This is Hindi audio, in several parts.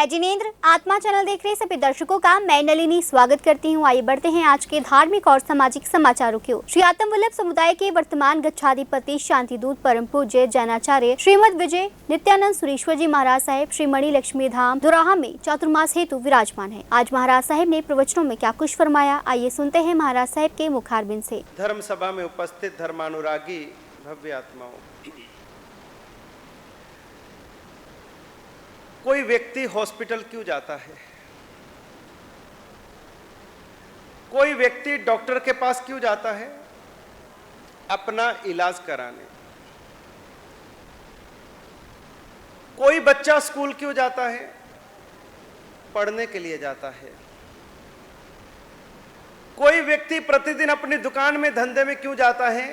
मैं जिनेंद्र आत्मा चैनल देख रहे सभी दर्शकों का मैं नलिनी स्वागत करती हूं। आइए बढ़ते हैं आज के धार्मिक और सामाजिक समाचारों की ओर। श्री आत्म वल्लभ समुदाय के वर्तमान गच्छाधिपति शांति दूत परम पूज्य जैनाचार्य श्रीमद विजय नित्यानंद सुरेश्वर जी महाराज साहेब श्री मणि लक्ष्मी धाम दोराहा में चातुर्मास हेतु विराजमान है। आज महाराज साहेब ने प्रवचनों में क्या कुछ फरमाया, आइए सुनते हैं महाराज साहेब के मुखारबिंद से। धर्म सभा में उपस्थित धर्मानुरागी भव्य आत्माओं, कोई व्यक्ति हॉस्पिटल क्यों जाता है? कोई व्यक्ति डॉक्टर के पास क्यों जाता है? अपना इलाज कराने। कोई बच्चा स्कूल क्यों जाता है? पढ़ने के लिए जाता है। कोई व्यक्ति प्रतिदिन अपनी दुकान में धंधे में क्यों जाता है?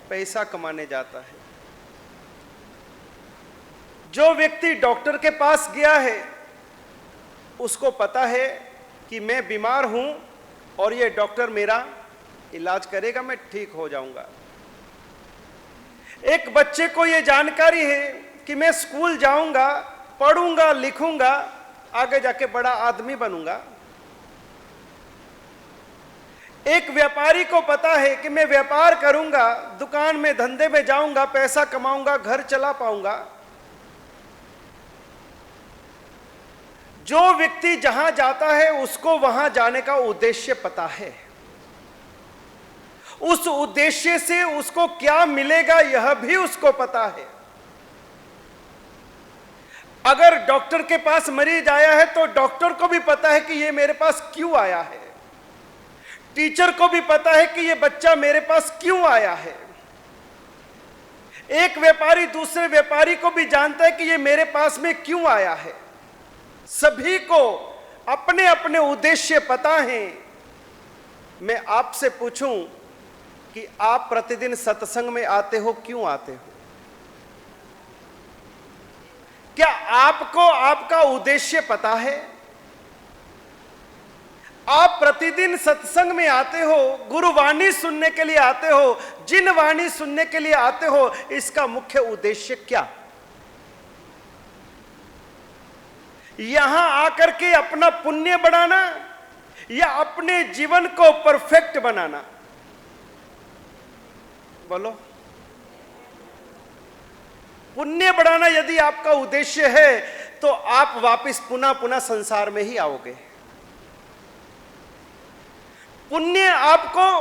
पैसा कमाने जाता है। जो व्यक्ति डॉक्टर के पास गया है उसको पता है कि मैं बीमार हूं और ये डॉक्टर मेरा इलाज करेगा, मैं ठीक हो जाऊंगा। एक बच्चे को ये जानकारी है कि मैं स्कूल जाऊंगा, पढ़ूंगा, लिखूंगा, आगे जाके बड़ा आदमी बनूंगा। एक व्यापारी को पता है कि मैं व्यापार करूंगा, दुकान में धंधे में जाऊंगा, पैसा कमाऊंगा, घर चला पाऊंगा। जो व्यक्ति जहां जाता है उसको वहां जाने का उद्देश्य पता है। उस उद्देश्य से उसको क्या मिलेगा यह भी उसको पता है। अगर डॉक्टर के पास मरीज आया है तो डॉक्टर को भी पता है कि ये मेरे पास क्यों आया है। टीचर को भी पता है कि ये बच्चा मेरे पास क्यों आया है। एक व्यापारी दूसरे व्यापारी को भी जानता है कि ये मेरे पास में क्यों आया है। सभी को अपने अपने उद्देश्य पता है। मैं आपसे पूछूं कि आप प्रतिदिन सत्संग में आते हो, क्यों आते हो? क्या आपको आपका उद्देश्य पता है? आप प्रतिदिन सत्संग में आते हो, गुरुवाणी सुनने के लिए आते हो, जिन वाणी सुनने के लिए आते हो, इसका मुख्य उद्देश्य क्या? यहां आकर के अपना पुण्य बढ़ाना या अपने जीवन को परफेक्ट बनाना? बोलो। पुण्य बढ़ाना यदि आपका उद्देश्य है तो आप वापस पुनः पुनः संसार में ही आओगे। पुण्य आपको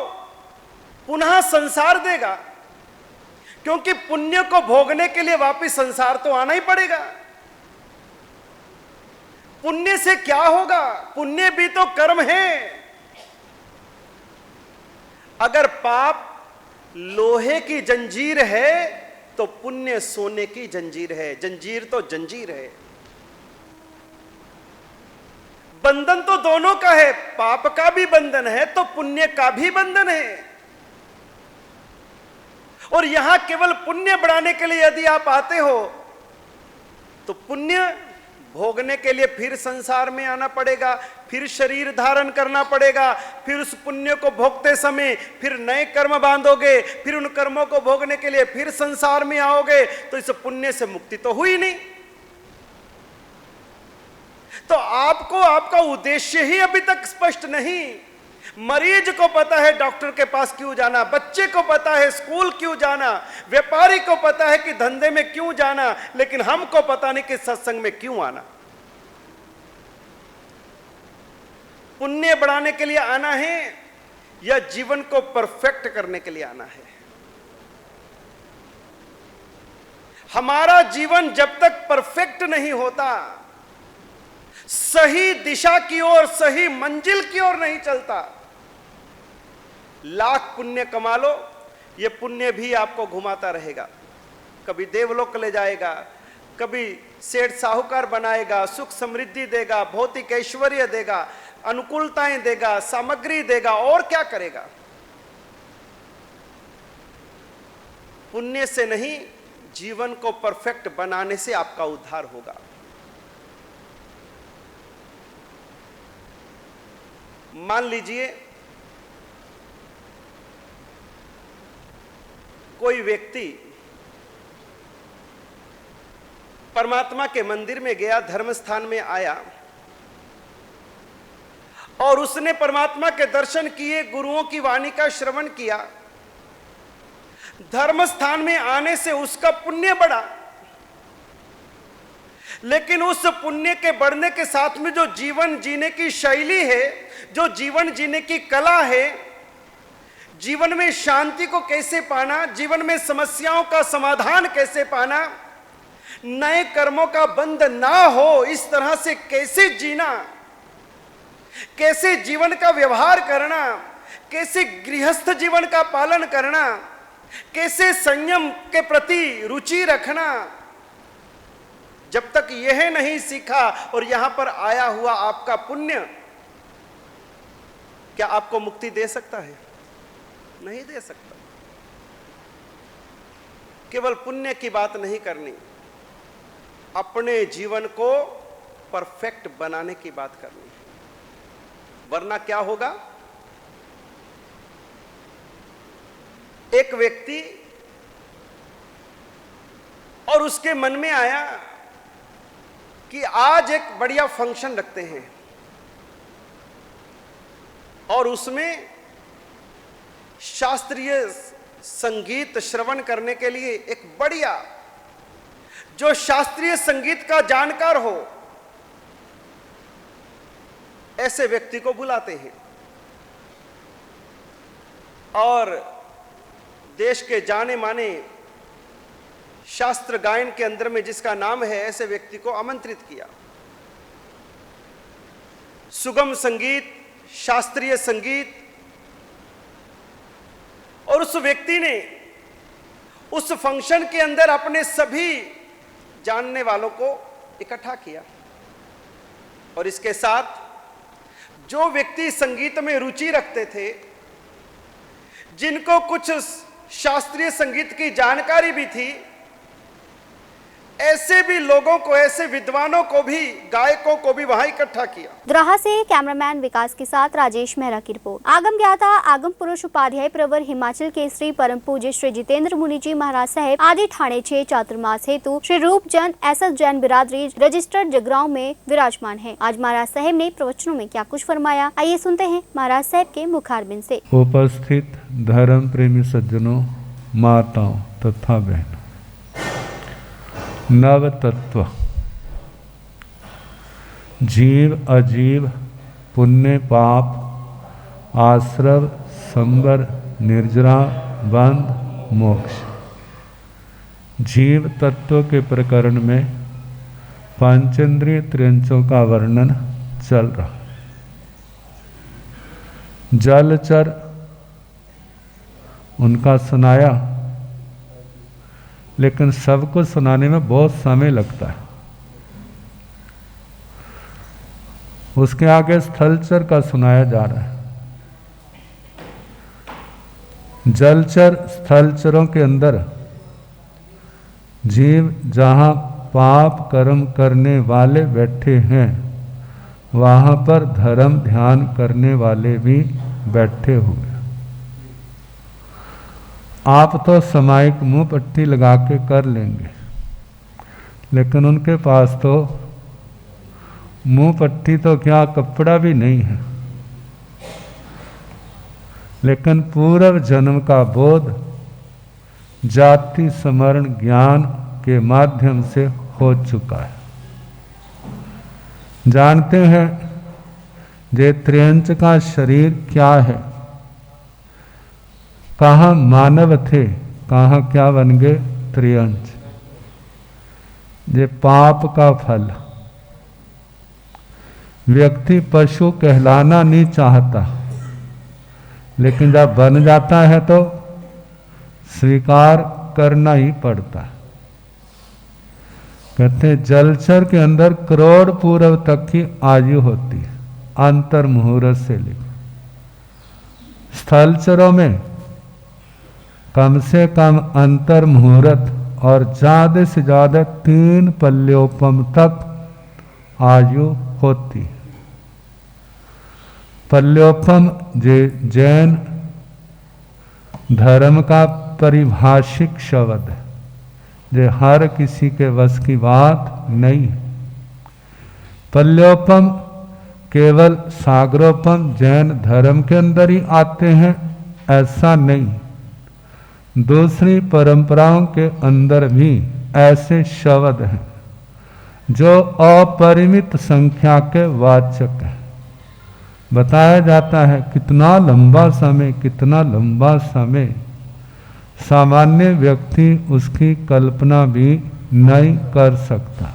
पुनः संसार देगा, क्योंकि पुण्य को भोगने के लिए वापस संसार तो आना ही पड़ेगा। पुण्य से क्या होगा? पुण्य भी तो कर्म है। अगर पाप लोहे की जंजीर है तो पुण्य सोने की जंजीर है। जंजीर तो जंजीर है। बंधन तो दोनों का है, पाप का भी बंधन है तो पुण्य का भी बंधन है। और यहां केवल पुण्य बढ़ाने के लिए यदि आप आते हो तो पुण्य भोगने के लिए फिर संसार में आना पड़ेगा, फिर शरीर धारण करना पड़ेगा, फिर उस पुण्य को भोगते समय फिर नए कर्म बांधोगे, फिर उन कर्मों को भोगने के लिए फिर संसार में आओगे, तो इस पुण्य से मुक्ति तो हुई नहीं। तो आपको आपका उद्देश्य ही अभी तक स्पष्ट नहीं। मरीज को पता है डॉक्टर के पास क्यों जाना, बच्चे को पता है स्कूल क्यों जाना, व्यापारी को पता है कि धंधे में क्यों जाना, लेकिन हमको पता नहीं कि सत्संग में क्यों आना। पुण्य बढ़ाने के लिए आना है या जीवन को परफेक्ट करने के लिए आना है? हमारा जीवन जब तक परफेक्ट नहीं होता, सही दिशा की ओर, सही मंजिल की ओर नहीं चलता, लाख पुण्य कमा लो, ये पुण्य भी आपको घुमाता रहेगा। कभी देवलोक ले जाएगा, कभी सेठ साहूकार बनाएगा, सुख समृद्धि देगा, भौतिक ऐश्वर्य देगा, अनुकूलताएं देगा, सामग्री देगा, और क्या करेगा? पुण्य से नहीं, जीवन को परफेक्ट बनाने से आपका उद्धार होगा। मान लीजिए कोई व्यक्ति परमात्मा के मंदिर में गया, धर्म स्थान में आया और उसने परमात्मा के दर्शन किए, गुरुओं की वाणी का श्रवण किया। धर्म स्थान में आने से उसका पुण्य बढ़ा, लेकिन उस पुण्य के बढ़ने के साथ में जो जीवन जीने की शैली है, जो जीवन जीने की कला है, जीवन में शांति को कैसे पाना, जीवन में समस्याओं का समाधान कैसे पाना, नए कर्मों का बंध ना हो, इस तरह से कैसे जीना, कैसे जीवन का व्यवहार करना, कैसे गृहस्थ जीवन का पालन करना, कैसे संयम के प्रति रुचि रखना, जब तक यह नहीं सीखा और यहां पर आया हुआ आपका पुण्य क्या आपको मुक्ति दे सकता है? नहीं दे सकता। केवल पुण्य की बात नहीं करनी, अपने जीवन को परफेक्ट बनाने की बात करनी है, वरना क्या होगा? एक व्यक्ति और उसके मन में आया कि आज एक बढ़िया फंक्शन रखते हैं और उसमें शास्त्रीय संगीत श्रवण करने के लिए एक बढ़िया जो शास्त्रीय संगीत का जानकार हो ऐसे व्यक्ति को बुलाते हैं और देश के जाने माने शास्त्र गायन के अंदर में जिसका नाम है, ऐसे व्यक्ति को आमंत्रित किया। सुगम संगीत, शास्त्रीय संगीत, और उस व्यक्ति ने उस फंक्शन के अंदर अपने सभी जानने वालों को इकट्ठा किया और इसके साथ जो व्यक्ति संगीत में रुचि रखते थे, जिनको कुछ शास्त्रीय संगीत की जानकारी भी थी, ऐसे भी लोगों को, ऐसे विद्वानों को भी, गायकों को भी वहां इकट्ठा किया। द्राहा से कैमरामैन विकास के साथ राजेश मेहरा की रिपोर्ट। आगम ज्ञाता आगम पुरुष उपाध्याय प्रवर हिमाचल के श्री परम पूज्य श्री जितेंद्र मुनि जी महाराज साहेब आदि ठाणे 6 चातुर्मास हेतु श्री रूप जैन एसएस जैन बिरादरी रजिस्टर्ड जगरांव में विराजमान है। आज महाराज साहेब ने प्रवचनों में क्या कुछ फरमाया, आइए सुनते हैं महाराज साहेब के मुखारबिंद से। उपस्थित धर्म प्रेमी सज्जनों, माताओं तथा बहनों, नव तत्व जीव अजीव, पुण्य पाप, आश्रव संबर, निर्जरा बंध, मोक्ष। जीव तत्व के प्रकरण में पंचेंद्रिय त्रियंचों का वर्णन चल रहा। जलचर उनका सुनाया, लेकिन सबको सुनाने में बहुत समय लगता है। उसके आगे स्थलचर का सुनाया जा रहा है। जलचर स्थलचरों के अंदर जीव जहाँ पाप कर्म करने वाले बैठे हैं, वहाँ पर धर्म ध्यान करने वाले भी बैठे हुए। आप तो सामायिक मुंह पट्टी लगा के कर लेंगे, लेकिन उनके पास तो मुंह पट्टी तो क्या, कपड़ा भी नहीं है, लेकिन पूर्व जन्म का बोध जाति स्मरण ज्ञान के माध्यम से हो चुका है। जानते हैं जे त्रियंच का शरीर क्या है, कहाँ मानव थे, कहाँ क्या बन गए त्रियंच। ये पाप का फल। व्यक्ति पशु कहलाना नहीं चाहता, लेकिन जब बन जाता है तो स्वीकार करना ही पड़ता है। कहते हैं जलचर के अंदर करोड़ पूर्व तक की आयु होती है, अंतर मुहूर्त से लेकर। स्थलचरों में कम से कम अंतर मुहूर्त और ज्यादा से ज्यादा 3 पल्योपम तक आयु होती। पल्योपम जैन धर्म का परिभाषिक शब्द है। जो हर किसी के वश की बात नहीं है। पल्योपम केवल सागरोपम जैन धर्म के अंदर ही आते हैं, ऐसा नहीं। दूसरी परंपराओं के अंदर भी ऐसे शब्द हैं जो अपरिमित संख्या के वाचक हैं। बताया जाता है कितना लंबा समय सामान्य व्यक्ति उसकी कल्पना भी नहीं कर सकता।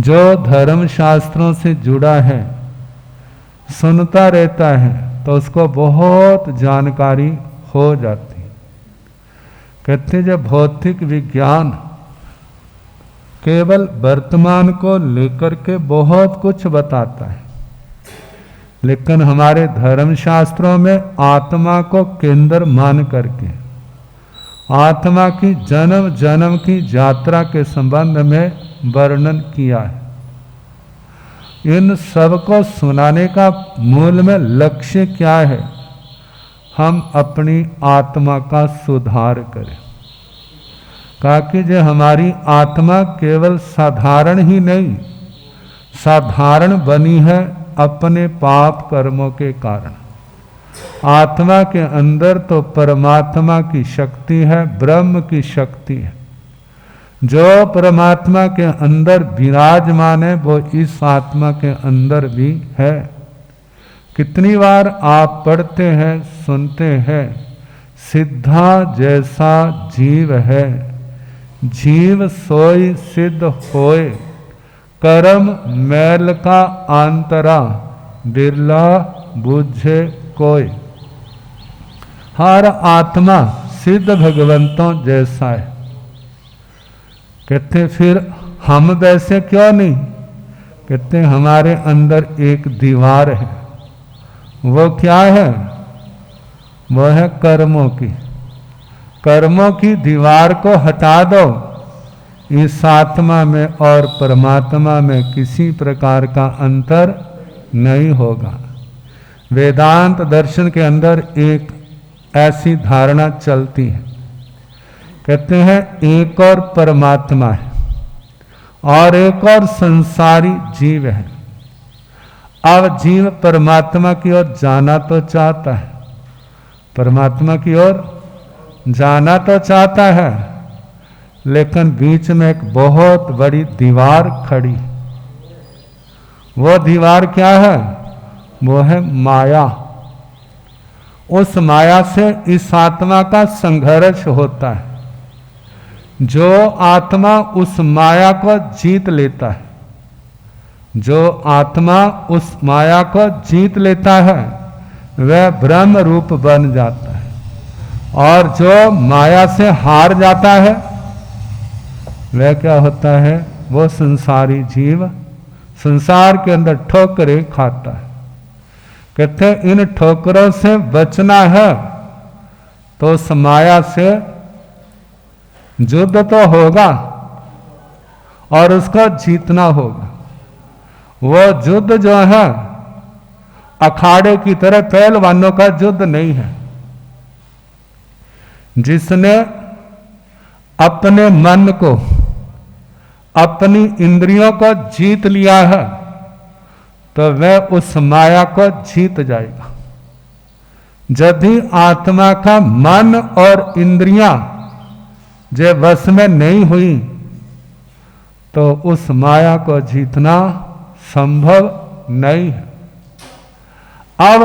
जो धर्म शास्त्रों से जुड़ा है, सुनता रहता है तो उसको बहुत जानकारी हो जाती है। कहते जब भौतिक विज्ञान केवल वर्तमान को लेकर के बहुत कुछ बताता है, लेकिन हमारे धर्म शास्त्रों में आत्मा को केंद्र मान करके आत्मा की जन्म जन्म की यात्रा के संबंध में वर्णन किया है। इन सब को सुनाने का मूल में लक्ष्य क्या है? हम अपनी आत्मा का सुधार करें। कहा कि जो हमारी आत्मा केवल साधारण ही नहीं, साधारण बनी है अपने पाप कर्मों के कारण। आत्मा के अंदर तो परमात्मा की शक्ति है, ब्रह्म की शक्ति है। जो परमात्मा के अंदर विराजमान है वो इस आत्मा के अंदर भी है। कितनी बार आप पढ़ते हैं, सुनते हैं, सिद्धा जैसा जीव है, जीव सोई सिद्ध होए, कर्म मैल का आंतरा, बिरला बुझे कोई। हर आत्मा सिद्ध भगवंतों जैसा है। कहते फिर हम वैसे क्यों नहीं? कहते हमारे अंदर एक दीवार है। वो क्या है? वो है कर्मों की। कर्मों की दीवार को हटा दो, इस आत्मा में और परमात्मा में किसी प्रकार का अंतर नहीं होगा। वेदांत दर्शन के अंदर एक ऐसी धारणा चलती है, कहते हैं एक और परमात्मा है और एक और संसारी जीव है। अब जीव परमात्मा की ओर जाना तो चाहता है, परमात्मा की ओर जाना तो चाहता है, लेकिन बीच में एक बहुत बड़ी दीवार खड़ी। वो दीवार क्या है? वो है माया। उस माया से इस आत्मा का संघर्ष होता है। जो आत्मा उस माया को जीत लेता है, जो आत्मा उस माया को जीत लेता है, वह ब्रह्म रूप बन जाता है। और जो माया से हार जाता है, वह क्या होता है? वो संसारी जीव संसार के अंदर ठोकरें खाता है। कहते हैं इन ठोकरों से बचना है तो उस माया से युद्ध तो होगा और उसको जीतना होगा। वो युद्ध जो है अखाड़े की तरह पहलवानों का युद्ध नहीं है। जिसने अपने मन को, अपनी इंद्रियों को जीत लिया है, तो वह उस माया को जीत जाएगा। यदि आत्मा का मन और इंद्रियां जो वश में नहीं हुई, तो उस माया को जीतना संभव नहीं है। अब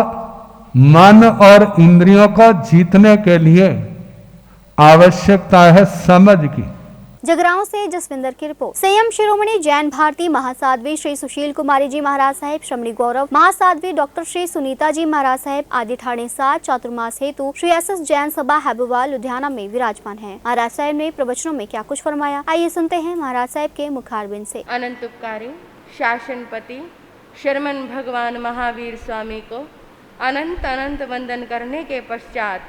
मन और इंद्रियों को जीतने के लिए आवश्यकता है समझ की। जगरांव से जसविंदर की रिपोर्ट। संयम शिरोमणि जैन भारती महासाध्वी श्री सुशील कुमारी जी महाराज साहेब, श्रमणी गौरव महासाध्वी डॉक्टर श्री सुनीता जी महाराज साहेब आदि ठाणे 7 चातुर्मास हेतु श्री एस जैन सभा हैबोवाल लुधियाना में विराजमान हैं। महाराज साहेब ने प्रवचनों में क्या कुछ फरमाया, आइए सुनते हैं महाराज साहेब के मुखारबिंद से। अनंत उपकारी शासनपति शर्मन भगवान महावीर स्वामी को अनंत अनंत वंदन करने के पश्चात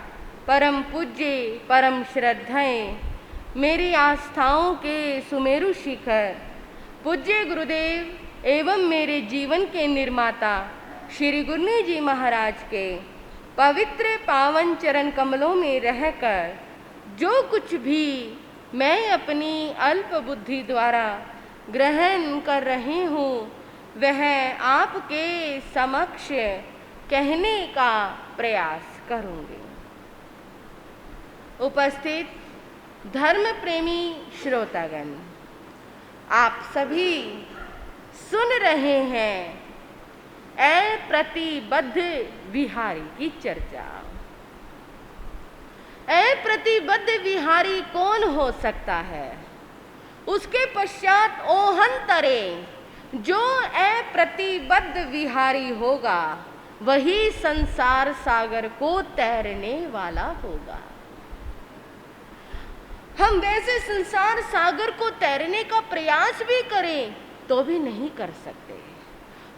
परम पूज्य परम श्रद्धाएं मेरी आस्थाओं के सुमेरु शिखर पूज्य गुरुदेव एवं मेरे जीवन के निर्माता श्री गुरनी जी महाराज के पवित्र पावन चरण कमलों में रहकर जो कुछ भी मैं अपनी अल्प बुद्धि द्वारा ग्रहण कर रही हूँ वह आपके समक्ष कहने का प्रयास करूँगी। उपस्थित धर्म प्रेमी श्रोतागण, आप सभी सुन रहे हैं अप्रतिबद्ध विहारी की चर्चा। अप्रतिबद्ध विहारी कौन हो सकता है? उसके पश्चात ओहंतरे जो अप्रतिबद्ध विहारी होगा वही संसार सागर को तैरने वाला होगा। हम वैसे संसार सागर को तैरने का प्रयास भी करें तो भी नहीं कर सकते।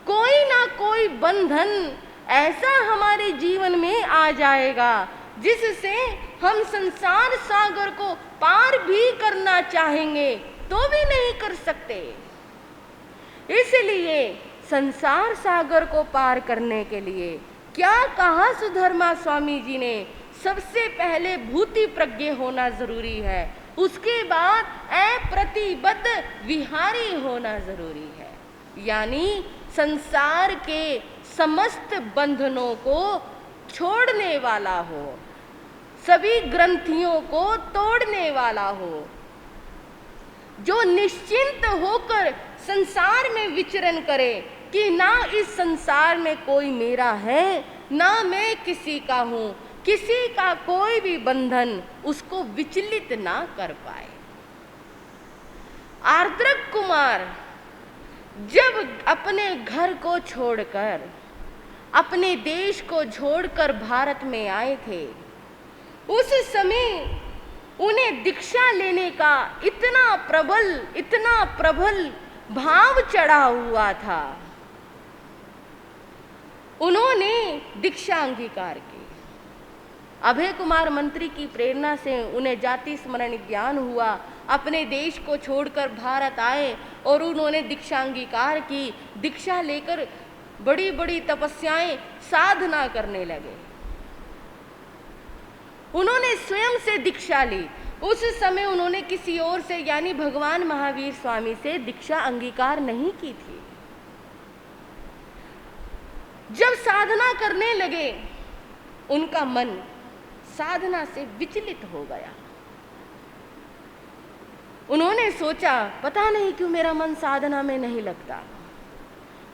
कोई ना कोई बंधन ऐसा हमारे जीवन में आ जाएगा जिससे हम संसार सागर को पार भी करना चाहेंगे तो भी नहीं कर सकते। इसलिए संसार सागर को पार करने के लिए क्या कहा सुधर्मा स्वामी जी ने? सबसे पहले भूति प्रज्ञ होना जरूरी है, उसके बाद अप्रतिबद्ध विहारी होना जरूरी है। यानी संसार के समस्त बंधनों को छोड़ने वाला हो, सभी ग्रंथियों को तोड़ने वाला हो, जो निश्चिंत होकर संसार में विचरण करे कि ना इस संसार में कोई मेरा है ना मैं किसी का हूँ, किसी का कोई भी बंधन उसको विचलित ना कर पाए। आर्द्रक कुमार जब अपने घर को छोड़कर, अपने देश को छोड़कर भारत में आए थे, उस समय उन्हें दीक्षा लेने का इतना प्रबल भाव चढ़ा हुआ था। उन्होंने दीक्षा अंगीकार की। अभय कुमार मंत्री की प्रेरणा से उन्हें जाति स्मरण ज्ञान हुआ, अपने देश को छोड़कर भारत आए और उन्होंने दीक्षा अंगीकार की। दीक्षा लेकर बड़ी बड़ी तपस्याएं साधना करने लगे। उन्होंने स्वयं से दीक्षा ली। उस समय उन्होंने किसी और से यानी भगवान महावीर स्वामी से दीक्षा अंगीकार नहीं की थी। जब साधना करने लगे उनका मन साधना से विचलित हो गया। उन्होंने सोचा पता नहीं क्यों मेरा मन साधना में नहीं लगता।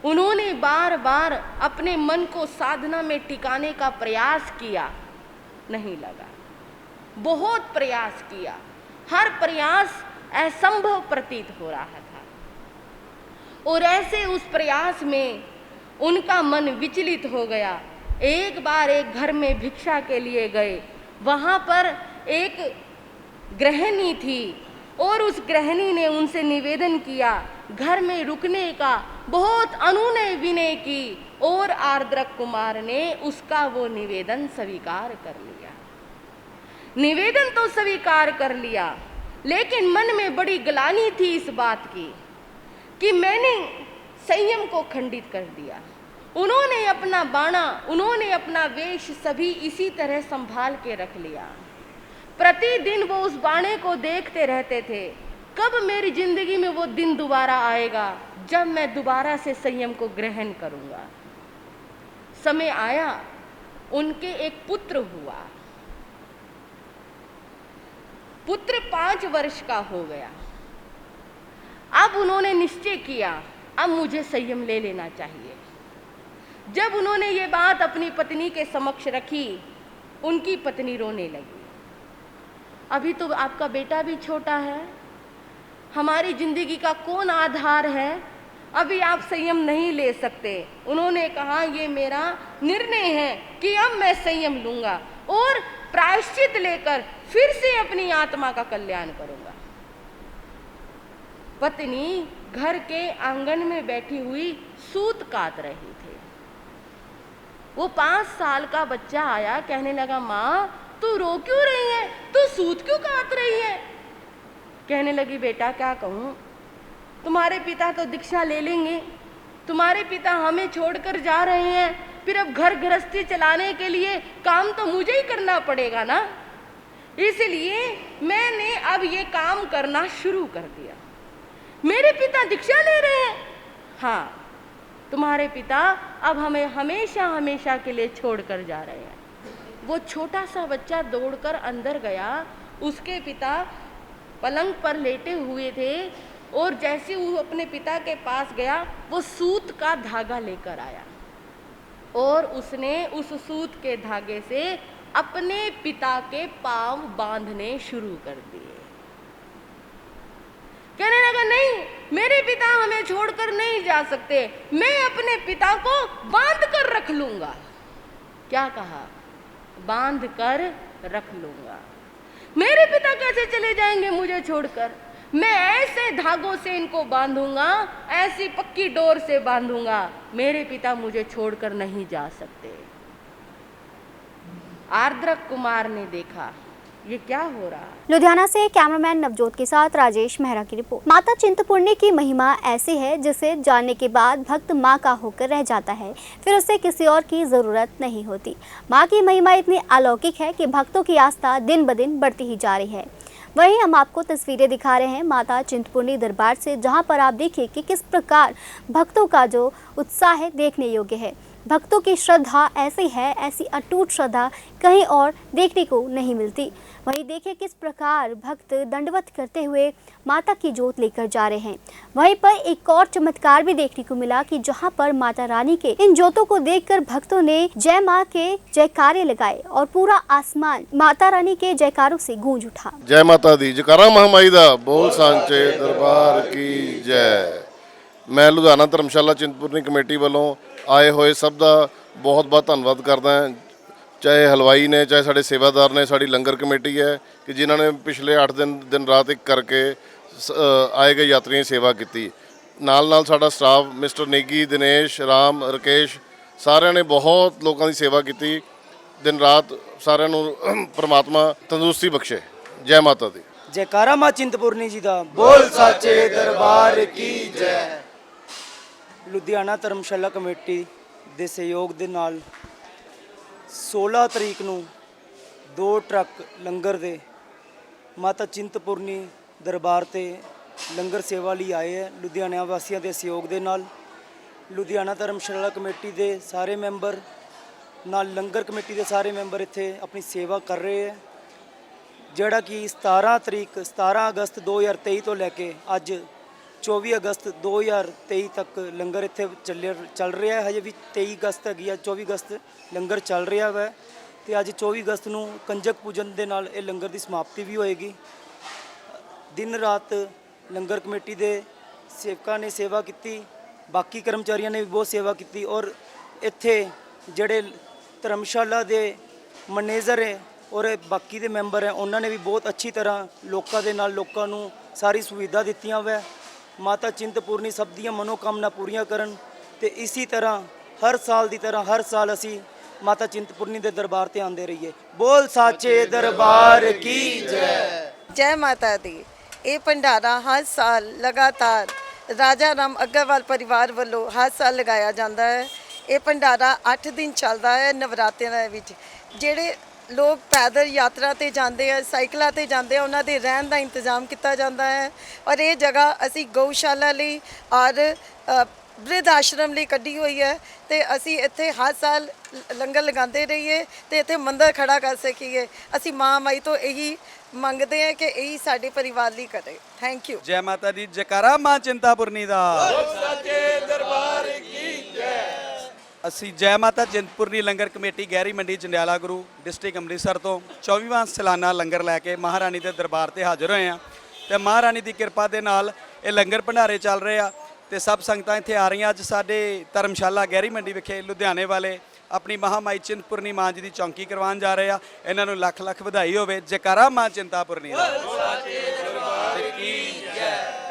उन्होंने बार बार अपने मन को साधना में टिकाने का प्रयास किया, नहीं लगा। बहुत प्रयास किया, हर प्रयास असंभव प्रतीत हो रहा था। और ऐसे उस प्रयास में उनका मन विचलित हो गया। एक बार एक घर में भिक्षा के लिए गए, वहां पर एक गृहिणी थी और उस गृहिणी ने उनसे निवेदन किया, घर में रुकने का, बहुत अनुनय विनय की और आर्द्रक कुमार ने उसका वो निवेदन स्वीकार कर लिया। निवेदन तो स्वीकार कर लिया, लेकिन मन में बड़ी ग्लानि थी इस बात की कि मैंने संयम को खंडित कर दिया। उन्होंने अपना बाणा, उन्होंने अपना वेश सभी इसी तरह संभाल के रख लिया। प्रतिदिन वो उस बाणे को देखते रहते थे, कब मेरी जिंदगी में वो दिन दोबारा आएगा जब मैं दोबारा से संयम को ग्रहण करूंगा। समय आया, उनके एक पुत्र हुआ। पुत्र 5 वर्ष का हो गया। अब उन्होंने निश्चय किया अब मुझे संयम ले लेना चाहिए। जब उन्होंने ये बात अपनी पत्नी के समक्ष रखी, उनकी पत्नी रोने लगी। अभी तो आपका बेटा भी छोटा है, हमारी जिंदगी का कौन आधार है, अभी आप संयम नहीं ले सकते। उन्होंने कहा ये मेरा निर्णय है कि अब मैं संयम लूंगा और प्रायश्चित लेकर फिर से अपनी आत्मा का कल्याण करूंगा। पत्नी घर के आंगन में बैठी हुई सूत काट रही थी। वो 5 साल का बच्चा आया, कहने लगा माँ तू रो क्यों रही है, तू सूत क्यों काट रही है। कहने लगी बेटा क्या कहूँ, तुम्हारे पिता तो दीक्षा ले लेंगे, तुम्हारे पिता हमें छोड़कर जा रहे हैं, फिर अब घर गृहस्थी चलाने के लिए काम तो मुझे ही करना पड़ेगा ना। इसलिए मैंने अब ये काम करना शुरू कर दिया। मेरे पिता दीक्षा ले रहे हैं, हाँ, तुम्हारे पिता अब हमें हमेशा हमेशा के लिए छोड़कर जा रहे हैं। वो छोटा सा बच्चा दौड़कर अंदर गया, उसके पिता पलंग पर लेटे हुए थे और जैसे वो अपने पिता के पास गया, वो सूत का धागा लेकर आया और उसने उस सूत के धागे से अपने पिता के पांव बांधने शुरू कर दिए। कहने लगा, नहीं, मेरे पिता हमें छोड़कर नहीं जा सकते, मैं अपने पिता को बांध कर रख लूंगा। क्या कहा? बांध कर रख लूंगा। मेरे पिता कैसे चले जाएंगे मुझे छोड़कर? मैं ऐसे धागों से इनको बांधूंगा, ऐसी पक्की डोर से बांधूंगा, मेरे पिता मुझे छोड़कर नहीं जा सकते। आर्द्रक कुमार ने देखा ये क्या हो रहा। लुधियाना से कैमरामैन नवजोत के साथ राजेश मेहरा की रिपोर्ट। माता चिंतपूर्णी की महिमा ऐसी है जिसे जानने के बाद भक्त मां का होकर रह जाता है, फिर उसे किसी और की जरूरत नहीं होती। मां की महिमा इतनी अलौकिक है कि भक्तों की आस्था दिन ब दिन बढ़ती ही जा रही है। वहीं हम आपको तस्वीरें दिखा रहे हैं माता चिंतपूर्णी दरबार से, जहां पर आप देखिए कि किस प्रकार भक्तों का जो उत्साह है देखने योग्य है। भक्तों की श्रद्धा ऐसी है, ऐसी अटूट श्रद्धा कहीं और देखने को नहीं मिलती। वहीं देखिए किस प्रकार भक्त दंडवत करते हुए माता की जोत लेकर जा रहे हैं। वहीं पर एक और चमत्कार भी देखने को मिला कि जहां पर माता रानी के इन जोतों को देखकर भक्तों ने जय मां के जयकारे लगाए और पूरा आसमान माता रानी के जयकारों से गूंज उठा। जय माता दी, जयकारा महामाई दा बोल सांचे दरबार की जय। मैं लुधियाना धर्मशाला चिंतपूर्णी कमेटी वालों आए हुए सब का बहुत बहुत धन्यवाद करदा है, चाहे हलवाई ने, चाहे साढ़े सेवादार ने, साड़ी लंगर कमेटी है कि जिन्होंने पिछले 8 दिन रात एक करके आए गए यात्रियों की सेवा की। नाल नाल साडा स्टाफ मिस्टर नेगी, दिनेश, राम, राकेश सारिਆਂ ने बहुत लोगों की सेवा की दिन रात। सारिਆਂ ਨੂੰ परमात्मा तंदुरुस्ती बख्शे। जय माता दी। जयकारा मां चिंतपूर्णी जी दा बोल साचे दरबार की जय। ਲੁਧਿਆਣਾ ਧਰਮਸ਼ਾਲਾ ਕਮੇਟੀ ਦੇ ਸਹਿਯੋਗ ਦੇ ਨਾਲ 16 ਤਰੀਕ ਨੂੰ 2 ਟਰੱਕ ਲੰਗਰ ਦੇ ਮਾਤਾ ਚਿੰਤਪੁਰਨੀ ਦਰਬਾਰ ਤੇ ਲੰਗਰ ਸੇਵਾ ਲਈ ਆਏ ਹੈ। ਲੁਧਿਆਣਾ ਵਾਸੀਆਂ ਦੇ ਸਹਿਯੋਗ ਦੇ ਨਾਲ ਲੁਧਿਆਣਾ ਧਰਮਸ਼ਾਲਾ ਕਮੇਟੀ ਦੇ ਸਾਰੇ ਮੈਂਬਰ ਨਾਲ ਲੰਗਰ ਕਮੇਟੀ ਦੇ ਸਾਰੇ ਮੈਂਬਰ ਇੱਥੇ ਆਪਣੀ ਸੇਵਾ ਕਰ ਰਹੇ ਹੈ। ਜਿਹੜਾ ਕਿ 17 ਅਗਸਤ 2023 ਤੋਂ ਲੈ ਕੇ ਅੱਜ 24 ਅਗਸਤ 2023 ਤੱਕ ਲੰਗਰ ਇੱਥੇ ਚੱਲ ਰਿਹਾ ਹੈ। ਹਜੇ ਵੀ 23 ਅਗਸਤ ਹੈਗੀ ਆ, 24 ਅਗਸਤ ਲੰਗਰ ਚੱਲ ਰਿਹਾ ਵਾ ਤੇ ਅੱਜ 24 ਅਗਸਤ ਨੂੰ ਕੰਜਕ ਪੂਜਨ ਦੇ ਨਾਲ ਇਹ ਲੰਗਰ ਦੀ ਸਮਾਪਤੀ ਵੀ ਹੋਏਗੀ। ਦਿਨ ਰਾਤ ਲੰਗਰ ਕਮੇਟੀ ਦੇ ਸੇਵਕਾਂ ਨੇ ਸੇਵਾ ਕੀਤੀ, ਬਾਕੀ ਕਰਮਚਾਰੀਆਂ ਨੇ ਵੀ ਬਹੁਤ ਸੇਵਾ ਕੀਤੀ ਔਰ ਇੱਥੇ ਜਿਹੜੇ ਧਰਮਸ਼ਾਲਾ ਦੇ ਮੈਨੇਜਰ ਹੈ ਔਰ ਬਾਕੀ ਦੇ ਮੈਂਬਰ ਹੈ ਉਹਨਾਂ ਨੇ ਵੀ ਬਹੁਤ ਅੱਛੀ ਤਰ੍ਹਾਂ ਲੋਕਾਂ ਦੇ ਨਾਲ ਲੋਕਾਂ ਨੂੰ ਸਾਰੀ ਸੁਵਿਧਾ ਦਿੱਤੀਆਂ ਵਾ। ਮਾਤਾ ਚਿੰਤਪੂਰਨੀ ਸਭ ਦੀਆਂ ਮਨੋਕਾਮਨਾ ਪੂਰੀਆਂ ਕਰਨ ਤੇ ਇਸੇ ਤਰ੍ਹਾਂ ਹਰ ਸਾਲ ਦੀ ਤਰ੍ਹਾਂ ਹਰ ਸਾਲ ਅਸੀਂ ਮਾਤਾ ਚਿੰਤਪੂਰਨੀ ਦੇ ਦਰਬਾਰ ਤੇ ਆਉਂਦੇ ਰਹੀਏ। ਬੋਲ ਸਾਚੇ ਦਰਬਾਰ ਕੀ ਜੈ। जय माता दी। ये भंडारा हर साल लगातार राजा राम अग्रवाल परिवार वालों हर साल लगाया जाता है। ये भंडारा 8 दिन चलता है। नवरात्रियां दे विच जेड़े लोग पैदल यात्रा ते जाते हैं, साइकिलों ते जाते हैं, उन्होंने रहन का इंतजाम किया जाता है और ये जगह असी गौशाला लई और वृद्ध आश्रम ਲਈ ਕੱਢੀ ਹੋਈ ਹੈ ਤੇ ਅਸੀਂ ਇੱਥੇ ਹਰ ਸਾਲ ਲੰਗਰ ਲਗਾਉਂਦੇ ਰਹੀਏ ਤੇ ਇੱਥੇ ਮੰਦਰ ਖੜਾ ਕਰ ਸਕੀਏ। ਅਸੀਂ ਮਾਂ ਮਾਈ ਤੋਂ ਇਹੀ ਮੰਗਦੇ ਹਾਂ ਕਿ ਇਹੀ ਸਾਡੇ ਪਰਿਵਾਰ ਲਈ ਕਰੇ। Thank you. जय माता दी। जयकारा मां चिंतापुरनी दा। ਅਸੀਂ ਜੈ ਮਾਤਾ ਚਿੰਤਪੁਰਨੀ ਲੰਗਰ ਕਮੇਟੀ ਗਹਿਰੀ ਮੰਡੀ ਜੰਡਿਆਲਾ ਗੁਰੂ ਡਿਸਟ੍ਰਿਕਟ ਅੰਮ੍ਰਿਤਸਰ ਤੋਂ 24ਵਾਂ ਸਾਲਾਨਾ ਲੰਗਰ ਲੈ ਕੇ ਮਹਾਰਾਣੀ ਦੇ ਦਰਬਾਰ ਤੇ ਹਾਜ਼ਰ ਹੋਏ ਆ ਤੇ ਮਹਾਰਾਣੀ ਦੀ ਕਿਰਪਾ ਦੇ ਨਾਲ ਇਹ ਲੰਗਰ ਭੰਡਾਰੇ ਚੱਲ ਰਹੇ ਆ ਤੇ ਸਭ ਸੰਗਤਾਂ ਇੱਥੇ ਆ ਰਹੀਆਂ। ਅੱਜ ਸਾਡੇ ਧਰਮਸ਼ਾਲਾ ਗਹਿਰੀ ਮੰਡੀ ਵਿਖੇ ਲੁਧਿਆਣੇ ਵਾਲੇ ਆਪਣੀ ਮਹਾਮਾਈ ਚਿੰਤਪੁਰਨੀ ਮਾਂ ਜੀ ਦੀ ਚੌਂਕੀ ਕਰਵਾਉਣ ਜਾ ਰਹੇ ਆ। ਇਹਨਾਂ ਨੂੰ ਲੱਖ ਲੱਖ ਵਧਾਈ ਹੋਵੇ। ਜੈਕਾਰਾ ਮਾਂ ਚਿੰਤਾਪੁਰਨੀ ਦਾ।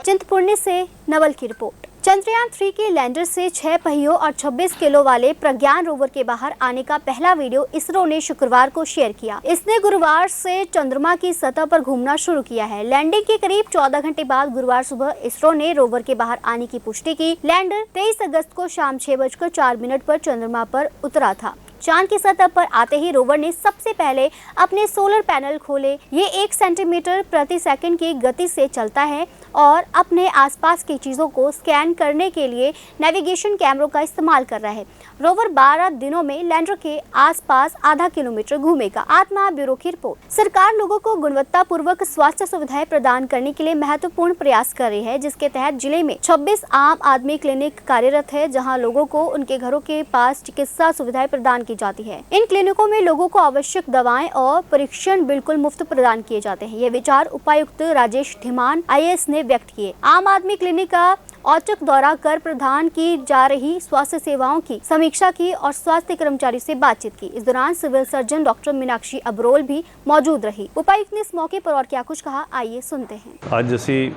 चिंतपूर्णी से नवल की रिपोर्ट। चंद्रयान 3 के लैंडर से 6 पहियों और 26 किलो वाले प्रज्ञान रोवर के बाहर आने का पहला वीडियो इसरो ने शुक्रवार को शेयर किया। इसने गुरुवार से चंद्रमा की सतह पर घूमना शुरू किया है। लैंडिंग के करीब 14 घंटे बाद गुरुवार सुबह इसरो ने रोवर के बाहर आने की पुष्टि की। लैंडर 23 अगस्त को शाम 6:04 पर चंद्रमा पर उतरा था। चांद की सतह पर आते ही रोवर ने सबसे पहले अपने सोलर पैनल खोले। ये 1 सेंटीमीटर प्रति सेकंड की गति से चलता है और अपने आसपास की चीजों को स्कैन करने के लिए नेविगेशन कैमरों का इस्तेमाल कर रहा है। रोवर 12 दिनों में लैंडर के आसपास आधा किलोमीटर घूमेगा। आत्मा ब्यूरो की रिपोर्ट। सरकार लोगों को गुणवत्तापूर्वक स्वास्थ्य सुविधाएं प्रदान करने के लिए महत्वपूर्ण प्रयास कर रही है, जिसके तहत जिले में 26 आम आदमी क्लिनिक कार्यरत है, जहां लोगों को उनके घरों के पास चिकित्सा सुविधाएं प्रदान की जाती है। इन क्लिनिकों में लोगों को आवश्यक दवाएं और परीक्षण बिल्कुल मुफ्त प्रदान किए जाते हैं। ये विचार उपायुक्त राजेश धीमान IAS ने व्यक्त किए। आम आदमी क्लिनिक का औचक दौरा कर प्रदान की जा रही स्वास्थ्य सेवाओं की समीक्षा की और स्वास्थ्य कर्मचारी से बातचीत की। इस दौरान civil surgeon doctor Meenakshi Abrol भी मौजूद रही। उपायुक्त ने इस मौके पर और क्या कुछ कहा, आइए सुनते हैं। ਅੱਜ ਅਸੀਂ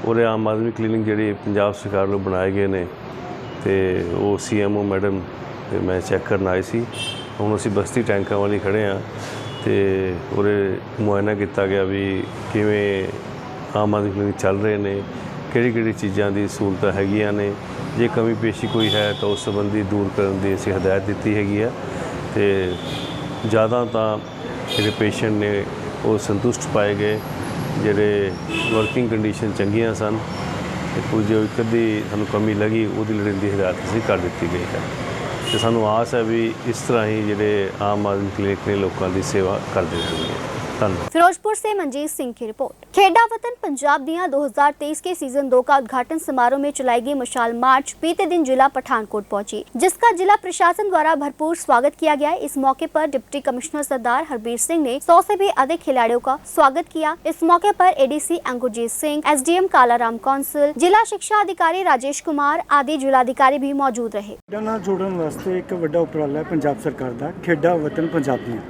ਉਰੇ ਆਮ ਆਦਮੀ ਕਲੀਨਿਕ ਜਿਹੜੀ ਪੰਜਾਬ ਸਰਕਾਰ ਨੂੰ ਬਣਾਏ ਗਏ ਨੇ ਤੇ ਉਹ CMO ਮੈਡਮ ਤੇ ਮੈਂ ਚੈੱਕ ਕਰਨ ਆਏ ਸੀ। ਹੁਣ ਅਸੀਂ ਬਸਤੀ ਟੈਂਕਾਂ ਵਾਲੀ ਖੜੇ ਆ ਤੇ ਉਰੇ ਮੁਆਇਨਾ ਕੀਤਾ ਗਿਆ ਵੀ ਕਿਵੇਂ ਆਮ ਆਦਮੀ ਕਲੀਨਿਕ ਚੱਲ ਰਹੇ ਨੇ, ਕਿਹੜੀ ਚੀਜ਼ਾਂ ਦੀ ਸਹੂਲਤਾਂ ਹੈਗੀਆਂ ਨੇ, ਜੇ ਕਮੀ ਪੇਸ਼ੀ ਕੋਈ ਹੈ ਤਾਂ ਉਸ ਸੰਬੰਧੀ ਦੂਰ ਕਰਨ ਦੀ ਅਸੀਂ ਹਦਾਇਤ ਦਿੱਤੀ ਹੈਗੀ ਆ ਤੇ ਜ਼ਿਆਦਾ ਤਾਂ ਜਿਹੜੇ ਪੇਸ਼ੈਂਟ ਨੇ ਉਹ ਸੰਤੁਸ਼ਟ ਪਾਏ ਗਏ। ਜਿਹੜੇ ਵਰਕਿੰਗ ਕੰਡੀਸ਼ਨ ਚੰਗੀਆਂ ਸਨ ਤੇ ਕੁਝ ਇੱਕ ਅੱਧੀ ਸਾਨੂੰ ਕਮੀ ਲੱਗੀ, ਉਹਦੀ ਲੋੜੀਂਦੀ ਦੀ ਹਦਾਇਤ ਅਸੀਂ ਕਰ ਦਿੱਤੀ ਗਈ ਹੈ ਤੇ ਸਾਨੂੰ ਆਸ ਹੈ ਵੀ ਇਸ ਤਰ੍ਹਾਂ ਹੀ ਜਿਹੜੇ ਆਮ ਆਦਮੀ ਕਲੀਨਿਕ ਨੇ ਲੋਕਾਂ ਦੀ ਸੇਵਾ ਕਰਦੇ ਰਹਿਣਗੇ। ਧੰਨਵਾਦ। फिरोजपुर से मनजीत सिंह की रिपोर्ट। खेड़ा वतन पंजाब दियां 2023 के सीजन 2 का उद्घाटन समारोह में चलाई गई मशाल मार्च बीते दिन जिला पठानकोट पहुंची, जिसका जिला प्रशासन द्वारा भरपूर स्वागत किया गया। इस मौके पर डिप्टी कमिश्नर सरदार हरबीर सिंह ने 100 से भी अधिक खिलाड़ियों का स्वागत किया। इस मौके पर ADC अंकुरजीत सिंह, SDM कालाराम कौंसल, जिला शिक्षा अधिकारी राजेश कुमार आदि जिलाधिकारी भी मौजूद रहे। खेडां नाल जोड़न वास्ते एक वड्डा उपराला है पंजाब सरकार दा, खेडा वतन पंजाब दी।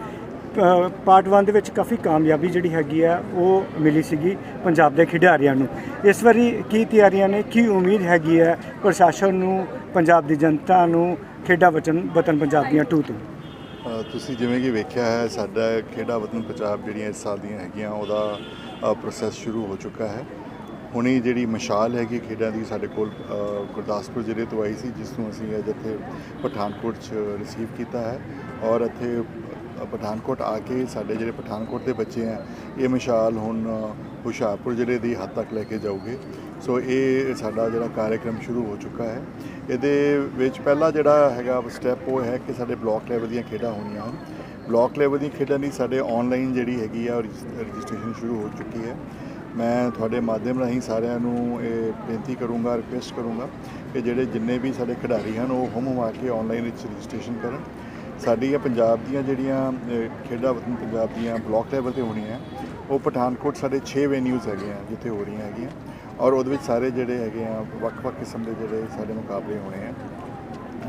ਪਾਰਟ 1 ਦੇ ਵਿੱਚ ਕਾਫੀ ਕਾਮਯਾਬੀ ਜਿਹੜੀ ਹੈਗੀ ਆ ਉਹ ਮਿਲੀ ਸੀਗੀ ਪੰਜਾਬ ਦੇ ਖਿਡਾਰੀਆਂ ਨੂੰ। ਇਸ ਵਾਰੀ ਕੀ ਤਿਆਰੀਆਂ ਨੇ, ਕੀ ਉਮੀਦ ਹੈਗੀ ਹੈ ਪ੍ਰਸ਼ਾਸਨ ਨੂੰ, ਪੰਜਾਬ ਦੀ ਜਨਤਾ ਨੂੰ ਖੇਡਾ ਵਤਨ ਪੰਜਾਬ ਦੀਆਂ 2 ਤੋਂ? ਤੁਸੀਂ ਜਿਵੇਂ ਕਿ ਵੇਖਿਆ ਹੈ, ਸਾਡਾ ਖੇਡਾ ਵਤਨ ਪੰਜਾਬ ਜਿਹੜੀਆਂ ਇਸ ਸਾਲ ਦੀਆਂ ਹੈਗੀਆਂ ਉਹਦਾ ਪ੍ਰੋਸੈਸ ਸ਼ੁਰੂ ਹੋ ਚੁੱਕਾ ਹੈ। ਹੁਣੀ ਜਿਹੜੀ ਮਸ਼ਾਲ ਹੈਗੀ ਖੇਡਾਂ ਦੀ ਸਾਡੇ ਕੋਲ ਗੁਰਦਾਸਪੁਰ ਜ਼ਿਲ੍ਹੇ ਤੋਂ ਆਈ ਸੀ, ਜਿਸ ਨੂੰ ਅਸੀਂ ਅੱਜ ਇੱਥੇ ਪਠਾਨਕੋਟ 'ਚ ਰਿਸੀਵ ਕੀਤਾ ਹੈ ਔਰ ਇੱਥੇ ਪਠਾਨਕੋਟ ਆ ਕੇ ਸਾਡੇ ਜਿਹੜੇ ਪਠਾਨਕੋਟ ਦੇ ਬੱਚੇ ਆ ਇਹ ਮਸ਼ਾਲ ਹੁਣ ਹੁਸ਼ਿਆਰਪੁਰ ਜ਼ਿਲ੍ਹੇ ਦੀ ਹੱਦ ਤੱਕ ਲੈ ਕੇ ਜਾਊਗੇ। ਸੋ ਇਹ ਸਾਡਾ ਜਿਹੜਾ ਕਾਰਜਕ੍ਰਮ ਸ਼ੁਰੂ ਹੋ ਚੁੱਕਾ ਹੈ। ਇਹਦੇ ਵਿੱਚ ਪਹਿਲਾ ਜਿਹੜਾ ਹੈਗਾ ਸਟੈਪ ਉਹ ਹੈ ਕਿ ਸਾਡੇ ਬਲਾਕ ਲੈਵਲ ਦੀਆਂ ਖੇਡਾਂ ਹੋਣੀਆਂ ਹਨ। ਬਲਾਕ ਲੈਵਲ ਦੀਆਂ ਖੇਡਾਂ ਦੀ ਸਾਡੇ ਆਨਲਾਈਨ ਜਿਹੜੀ ਹੈਗੀ ਆ ਰਜਿਸਟ੍ਰੇਸ਼ਨ ਸ਼ੁਰੂ ਹੋ ਚੁੱਕੀ ਹੈ। ਮੈਂ ਤੁਹਾਡੇ ਮਾਧਿਅਮ ਰਾਹੀਂ ਸਾਰਿਆਂ ਨੂੰ ਇਹ ਬੇਨਤੀ ਕਰੂੰਗਾ, ਰਿਕੁਐਸਟ ਕਰੂੰਗਾ ਕਿ ਜਿਹੜੇ ਜਿੰਨੇ ਵੀ ਸਾਡੇ ਖਿਡਾਰੀ ਹਨ ਉਹ ਹੁਮ ਆ ਕੇ ਆਨਲਾਈਨ ਵਿੱਚ ਰਜਿਸਟ੍ਰੇਸ਼ਨ ਕਰਨ। ਸਾਡੀਆਂ ਪੰਜਾਬ ਦੀਆਂ ਜਿਹੜੀਆਂ ਖੇਡਾਂ ਵਤਨ ਪੰਜਾਬ ਦੀਆਂ ਬਲਾਕ ਲੈਵਲ 'ਤੇ ਹੋਣੀਆਂ ਉਹ ਪਠਾਨਕੋਟ ਸਾਡੇ 6 ਵੈਨਿਊਜ਼ ਹੈਗੇ ਆ ਜਿੱਥੇ ਹੋ ਰਹੀਆਂ ਹੈਗੀਆਂ ਔਰ ਉਹਦੇ ਵਿੱਚ ਸਾਰੇ ਜਿਹੜੇ ਹੈਗੇ ਆ ਵੱਖ-ਵੱਖ ਕਿਸਮ ਦੇ ਜਿਹੜੇ ਸਾਡੇ ਮੁਕਾਬਲੇ ਹੋਣੇ ਆ,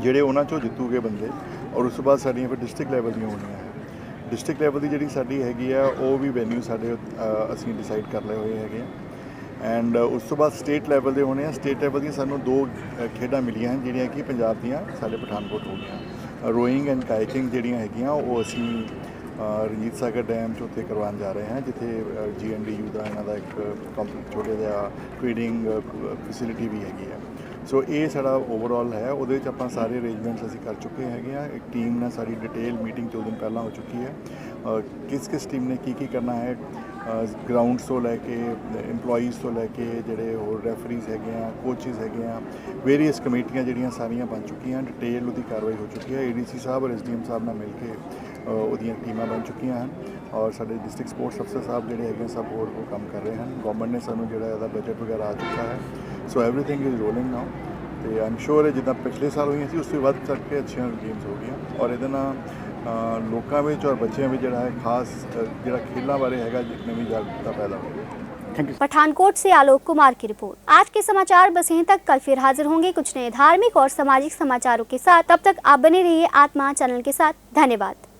ਜਿਹੜੇ ਉਹਨਾਂ 'ਚੋਂ ਜਿੱਤੂਗੇ ਬੰਦੇ ਔਰ ਉਸ ਤੋਂ ਬਾਅਦ ਸਾਡੀਆਂ ਫਿਰ ਡਿਸਟ੍ਰਿਕਟ ਲੈਵਲ ਦੀਆਂ ਹੋਣੀਆਂ ਹੈ। ਡਿਸਟ੍ਰਿਕਟ ਲੈਵਲ ਦੀ ਜਿਹੜੀ ਸਾਡੀ ਹੈਗੀ ਆ ਉਹ ਵੀ ਵੈਨਿਊ ਸਾਡੇ ਅਸੀਂ ਡਿਸਾਈਡ ਕਰ ਲਏ ਹੋਏ ਹੈਗੇ ਆ ਐਂਡ ਉਸ ਤੋਂ ਬਾਅਦ ਸਟੇਟ ਲੈਵਲ ਦੇ ਹੋਣੇ ਆ। ਸਟੇਟ ਲੈਵਲ ਦੀਆਂ ਸਾਨੂੰ 2 ਖੇਡਾਂ ਮਿਲੀਆਂ ਹਨ ਜਿਹੜੀਆਂ ਕਿ ਪੰਜਾਬ ਦੀਆਂ ਸਾਡੇ ਪਠਾਨਕੋਟ ਹੋ ਗਈਆਂ। ਰੋਇੰਗ ਐਂਡ ਕਾਇਕਿੰਗ ਜਿਹੜੀਆਂ ਹੈਗੀਆਂ ਉਹ ਅਸੀਂ ਰਣਜੀਤ ਸਾਗਰ ਡੈਮ 'ਚ ਉੱਥੇ ਕਰਵਾਉਣ ਜਾ ਰਹੇ ਹਾਂ, ਜਿੱਥੇ GNDU ਦਾ ਇਹਨਾਂ ਦਾ ਇੱਕ ਛੋਟਾ ਜਿਹਾ ਟ੍ਰੇਡਿੰਗ ਫੈਸਿਲਿਟੀ ਵੀ ਹੈਗੀ ਹੈ। ਸੋ ਇਹ ਸਾਡਾ ਓਵਰਆਲ ਹੈ। ਉਹਦੇ ਵਿੱਚ ਆਪਾਂ ਸਾਰੇ ਅਰੇਂਜਮੈਂਟਸ ਅਸੀਂ ਕਰ ਚੁੱਕੇ ਹੈਗੇ ਆ। ਇੱਕ ਟੀਮ ਨਾਲ ਸਾਡੀ ਡਿਟੇਲ ਮੀਟਿੰਗ 2 ਦਿਨ ਪਹਿਲਾਂ ਹੋ ਚੁੱਕੀ ਹੈ। ਕਿਸ ਟੀਮ ਨੇ ਕੀ ਕਰਨਾ ਹੈ, ਗਰਾਊਂਡਸ ਤੋਂ ਲੈ ਕੇ EMPLOYEES ਤੋਂ ਲੈ ਕੇ ਜਿਹੜੇ ਹੋਰ ਰੈਫਰੀਜ਼ ਹੈਗੇ ਆ, ਕੋਚਿਸ ਹੈਗੇ ਆ, ਵੇਰੀਅਸ ਕਮੇਟੀਆਂ ਜਿਹੜੀਆਂ ਸਾਰੀਆਂ ਬਣ ਚੁੱਕੀਆਂ। ਡਿਟੇਲ ਉਹਦੀ ਕਾਰਵਾਈ ਹੋ ਚੁੱਕੀ ਹੈ। ADC ਸਾਹਿਬ ਔਰ SDM ਸਾਹਿਬ ਨਾਲ ਮਿਲ ਕੇ ਉਹਦੀਆਂ ਟੀਮਾਂ ਬਣ ਚੁੱਕੀਆਂ ਹਨ ਔਰ ਸਾਡੇ ਡਿਸਟ੍ਰਿਕਟ ਸਪੋਰਟਸ ਅਫਸਰ ਸਾਹਿਬ ਜਿਹੜੇ ਹੈਗੇ ਸਭ ਹੋਰ ਉਹ ਕੰਮ ਕਰ ਰਹੇ ਹਨ। ਗਵਰਨਮੈਂਟ ਨੇ ਸਾਨੂੰ ਜਿਹੜਾ ਇਹਦਾ ਬਜਟ ਵਗੈਰਾ ਆ ਚੁੱਕਾ ਹੈ। ਸੋ ਐਵਰੀਥਿੰਗ ਇਜ਼ ਰੋਲਿੰਗ ਨਾਓ ਤੇ ਆਈ ਐਮ ਸ਼ੋਰ ਹੈ ਜਿੱਦਾਂ ਪਿਛਲੇ ਸਾਲ ਹੋਈਆਂ ਸੀ ਉਸ ਤੋਂ ਵੱਧ ਚੱਕ ਕੇ ਅੱਛੀਆਂ ਗੇਮਸ ਹੋ ਗਈਆਂ ਔਰ ਇਹਦੇ ਨਾਲ ਲੋਕਾਂ ਵਿੱਚ ਔਰ ਬੱਚਿਆਂ ਵਿੱਚ ਜਿਹੜਾ ਹੈ ਖਾਸ ਜਿਹੜਾ ਖੇਲਾਂ ਬਾਰੇ ਹੈਗਾ ਨਵੀਂ जागरूकता पैदा होगी। पठानकोट से आलोक कुमार की रिपोर्ट। आज के समाचार बस यहीं तक। कल फिर हाजिर होंगे कुछ नए धार्मिक और सामाजिक समाचारों के साथ। तब तक आप बने रहिए आत्मा चैनल के साथ। धन्यवाद।